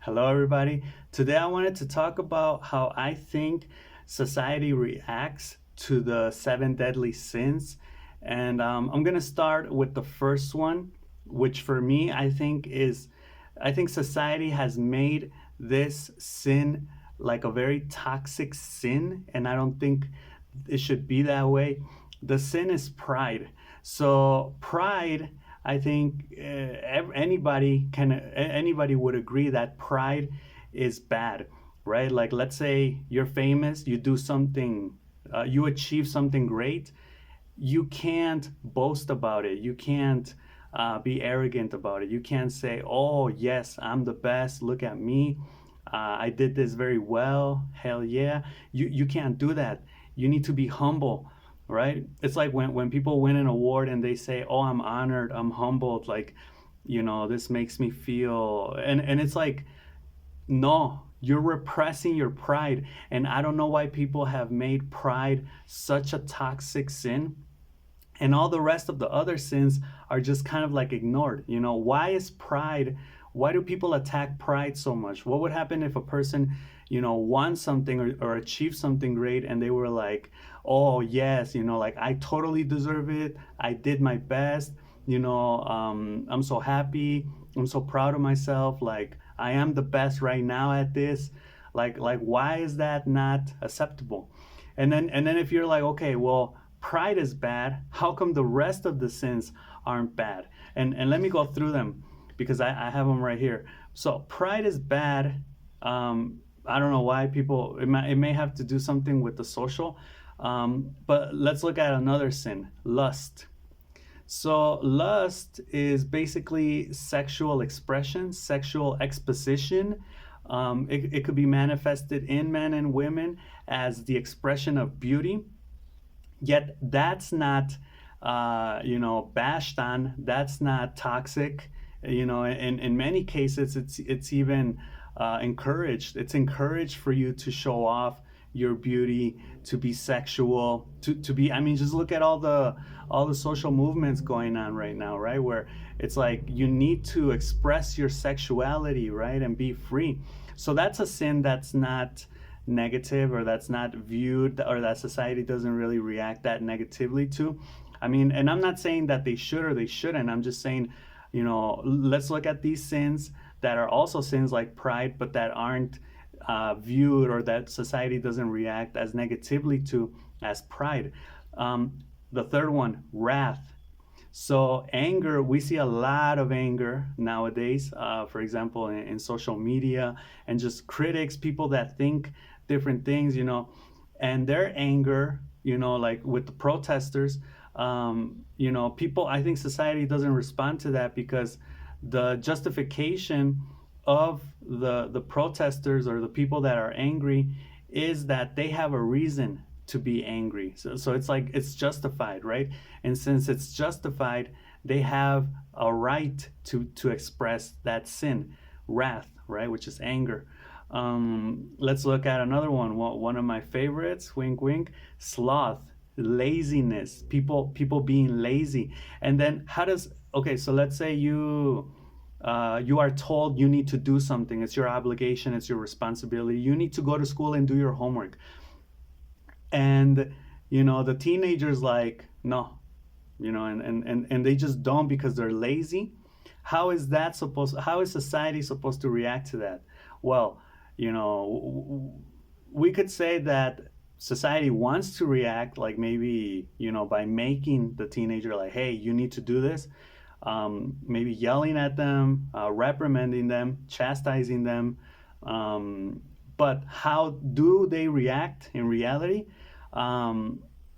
Hello, everybody. Today I wanted to talk about how I think society reacts to the seven deadly sins. And I'm going to start with the first one, which for me, I think society has made this sin like a very toxic sin. And I don't think it should be that way. The sin is pride. So, pride, I think anybody would agree that pride is bad, right? Like, let's say you're famous, you do something, you achieve something great. You can't boast about it. You can't be arrogant about it. You can't say, "Oh yes, I'm the best. Look at me. I did this very well. Hell yeah." You can't do that. You need to be humble, right? It's like when people win an award and they say, "Oh, I'm honored. I'm humbled." Like, this makes me feel, and it's like, no, you're repressing your pride. And I don't know why people have made pride such a toxic sin, and all the rest of the other sins are just kind of like ignored. Why do people attack pride so much? What would happen if a person, won something, or achieved something great, and they were like, "Oh yes, like, I totally deserve it. I did my best. I'm so happy. I'm so proud of myself. Like, I am the best right now at this." Like, why is that not acceptable? And then if you're like, okay, well, pride is bad, how come the rest of the sins aren't bad? And let me go through them, because I have them right here. So pride is bad. I don't know why people, it may have to do something with the social. But let's look at another sin, lust. So lust is basically sexual expression, sexual exposition. It could be manifested in men and women as the expression of beauty. Yet that's not, bashed on. That's not toxic. In many cases, it's even encouraged. It's encouraged for you to show off your beauty, to be sexual, to be. I mean, just look at all the social movements going on right now, right? Where it's like you need to express your sexuality, right, and be free. So that's a sin that's not negative, or that's not viewed, or that society doesn't really react that negatively to. I mean, and I'm not saying that they should or they shouldn't. I'm just saying, let's look at these sins that are also sins like pride, but that aren't viewed, or that society doesn't react as negatively to as pride. The third one, wrath. So anger, we see a lot of anger nowadays. For example, in social media, and just critics, people that think different things, and their anger, like with the protesters, people. I think society doesn't respond to that, because the justification of the protesters, or the people that are angry, is that they have a reason to be angry. So it's like it's justified, right? And since it's justified, they have a right to express that sin, wrath, right, which is anger. Let's look at another one. One of my favorites, wink, wink, sloth, laziness. People being lazy. And then how does? Okay, so let's say you are told you need to do something. It's your obligation. It's your responsibility. You need to go to school and do your homework. And the teenagers like, no, and they just don't, because they're lazy. How is society supposed to react to that? Well, we could say that society wants to react, like, maybe, by making the teenager like, hey, you need to do this. Maybe yelling at them, reprimanding them, chastising them. But how do they react in reality?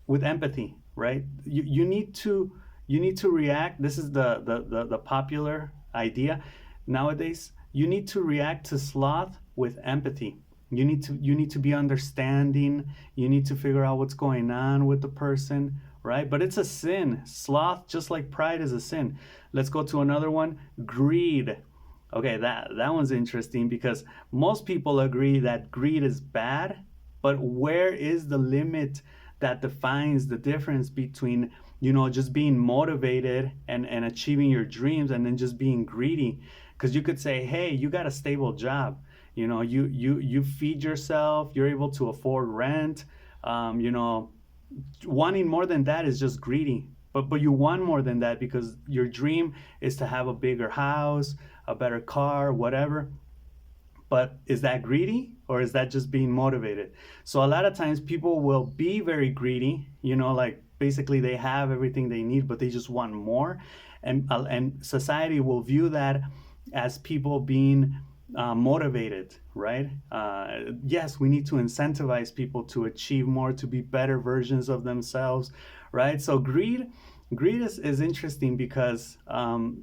With empathy, right? You need to react. This is the popular idea nowadays. You need to react to sloth with empathy. You need to be understanding. You need to figure out what's going on with the person, right? But it's a sin. Sloth, just like pride, is a sin. Let's go to another one. Greed. Okay, that one's interesting, because most people agree that greed is bad, but where is the limit that defines the difference between, just being motivated and achieving your dreams, and then just being greedy? because you could say, hey, you got a stable job, you know, you feed yourself, you're able to afford rent, you know, wanting more than that is just greedy. But you want more than that because your dream is to have a bigger house, a better car, whatever. But is that greedy or is that just being motivated? So a lot of times people will be very greedy, you know, like basically they have everything they need, but they just want more. And society will view that as people being motivated, right? Yes, we need to incentivize people to achieve more, to be better versions of themselves, right? So greed is interesting because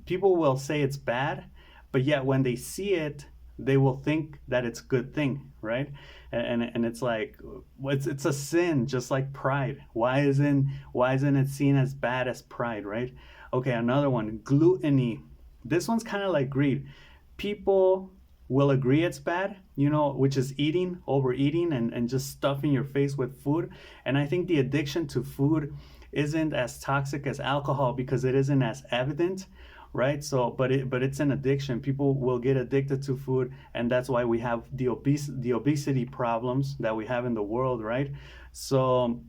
people will say it's bad, but yet when they see it, they will think that it's a good thing, right? And it's like it's a sin, just like pride. Why isn't it seen as bad as pride, right? Okay, another one, gluttony. This one's kind of like greed. People will agree it's bad, you know, which is eating, overeating, and just stuffing your face with food. And I think the addiction to food isn't as toxic as alcohol because it isn't as evident, right? So but it's an addiction. People will get addicted to food, and that's why we have the obesity problems that we have in the world, right? So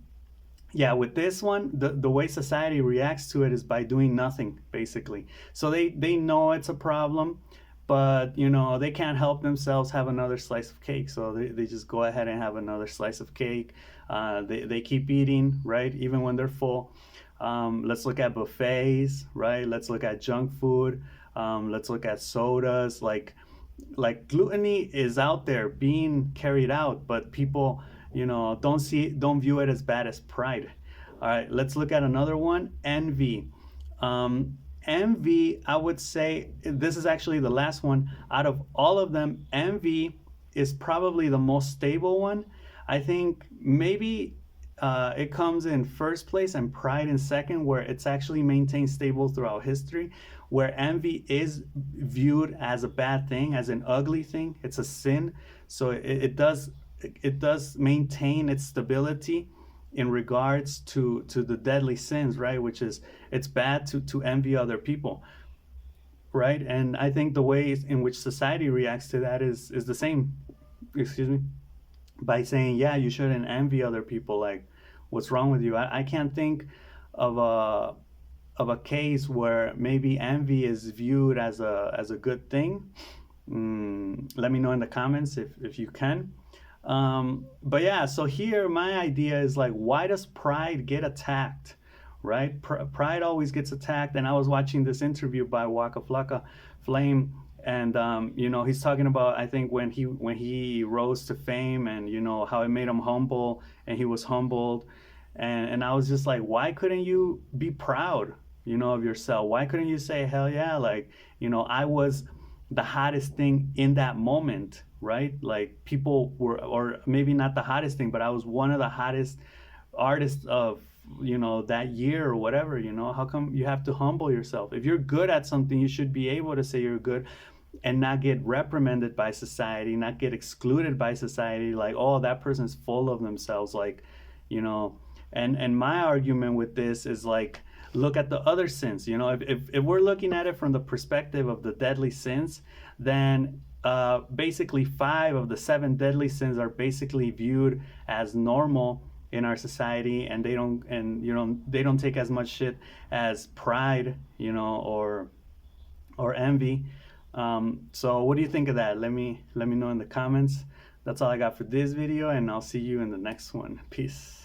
yeah, with this one, the way society reacts to it is by doing nothing, basically. So they know it's a problem, but you know they can't help themselves have another slice of cake, so they just go ahead and have another slice of cake. They keep eating, right, even when they're full. Let's look at buffets, right? Let's look at junk food. Let's look at sodas. Like gluttony is out there being carried out, but people, you know, don't view it as bad as pride. All right, let's look at another one, envy. Envy, I would say this is actually the last one out of all of them. Envy is probably the most stable one. I think maybe it comes in first place and pride in second, where it's actually maintained stable throughout history. Where envy is viewed as a bad thing, as an ugly thing, it's a sin. So it does maintain its stability in regards to the deadly sins, right? Which is it's bad to envy other people, right? And I think the way in which society reacts to that is the same. Excuse me, by saying, yeah, you shouldn't envy other people. Like, what's wrong with you? I can't think of a case where maybe envy is viewed as a good thing. Let me know in the comments if you can. But yeah, so here my idea is like, why does pride get attacked, right? Pride always gets attacked. And I was watching this interview by Waka Flocka Flame, and you know, he's talking about, I think when he rose to fame, and you know how it made him humble, and he was humbled, and I was just like, why couldn't you be proud, you know, of yourself? Why couldn't you say, hell yeah, like, you know, I was the hottest thing in that moment, right? Like people were, or maybe not the hottest thing, but I was one of the hottest artists of, you know, that year or whatever. You know, how come you have to humble yourself? If you're good at something, you should be able to say you're good and not get reprimanded by society, not get excluded by society, like, oh, that person's full of themselves, like, you know. And my argument with this is like, look at the other sins. You know, if we're looking at it from the perspective of the deadly sins, then basically 5 of the 7 deadly sins are basically viewed as normal in our society, and they don't take as much shit as pride, you know, or envy. So what do you think of that? Let me know in the comments. That's all I got for this video, and I'll see you in the next one. Peace.